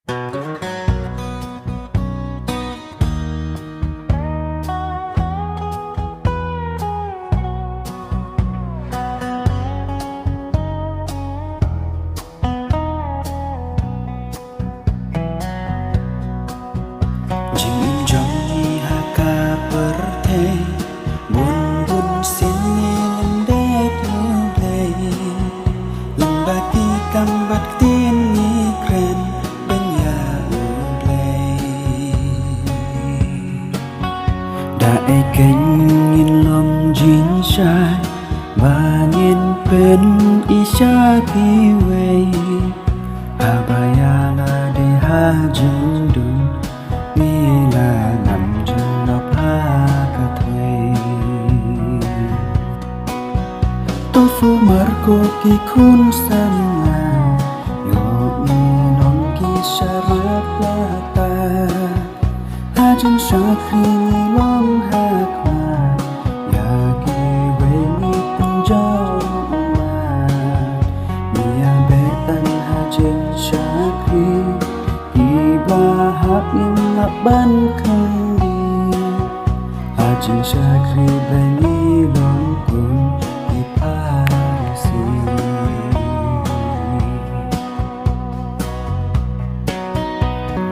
Jing jong haka perte bun bun sini lende play lembati kambat tini kren benya play đại kênh nhìn lòng jing shai và nhìn bên isha kiwe abayala de ha jundu Mila nằm trên nóc ha cà thuê tôi phu marco ki khun sama yo mi non ki sharap ta ha chân sa khi ni long ha kwa ya ki ve ni punjau ma mia be tan ha chân sa khi Iba hak yang ban kan di Ajin syakri bani longkun di parisi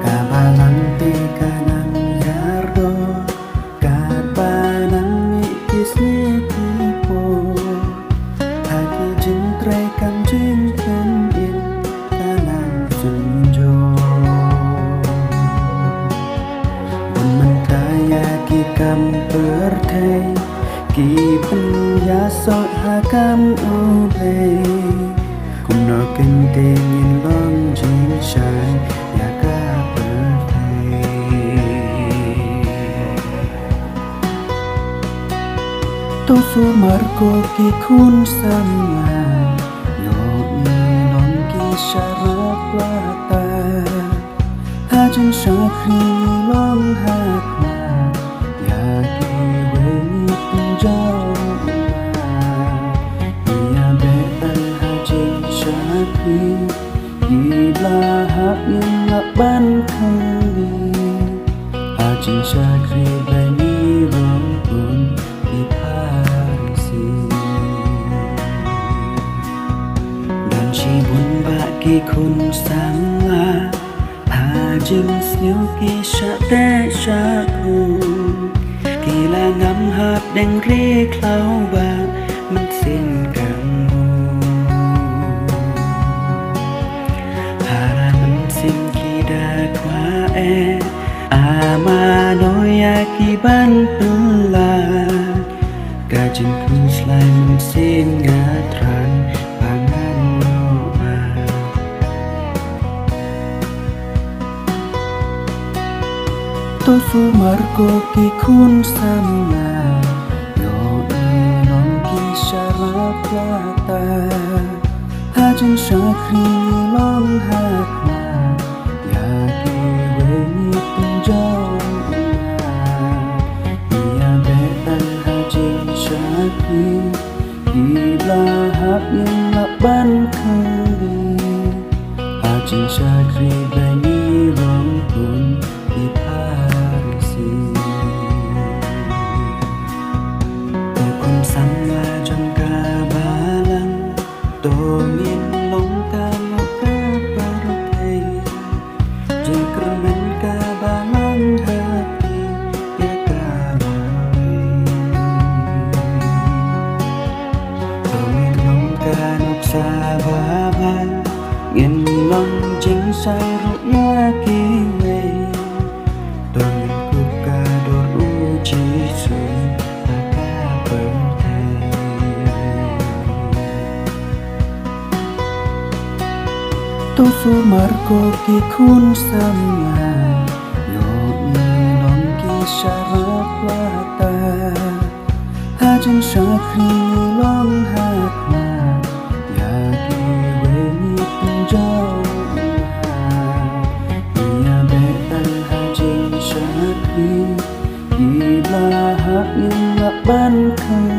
Kabalang te kanang yardo Kabanang ikis ni tipu Haki jintrai kan jingkan in kanang sunjo Kam perthei ki penya sot ha kam ule kum no ken te nhìn long jin shai ya ka perthei to su marco ki khun sama yo ni long ki sharap ta ha jin shakri long ha Gila hak yang ban kali Ajin syakri bani rumpun di parisi Dan shibun baki kun sama Ajin siu ki syate syaku Gila ngam hap deng ri klau ba Man sin kamu Ama noya ki ban pelan Gajin kun selain sin ngatran pangan noa Tofu marco ki kun sama Yo non ki syarap lata Hajin syakri long hakma Gila hak yang ban kali Ajin syakri bani rumpun di parisi Tukun sama jangka balang Domin long kamu ke partai Jengkermen ke balang hati ya kabai Domin long kanuk sababan Ngin long jing sai ruya kiwe Domin kuka dor uji sun Taka bertai Tofu marco ki kun sama Yo ni non ki syarap lata Hajin syakri long hakma Ya ki weni punjau Ia betan hajin syakri Gila hak yang ban kali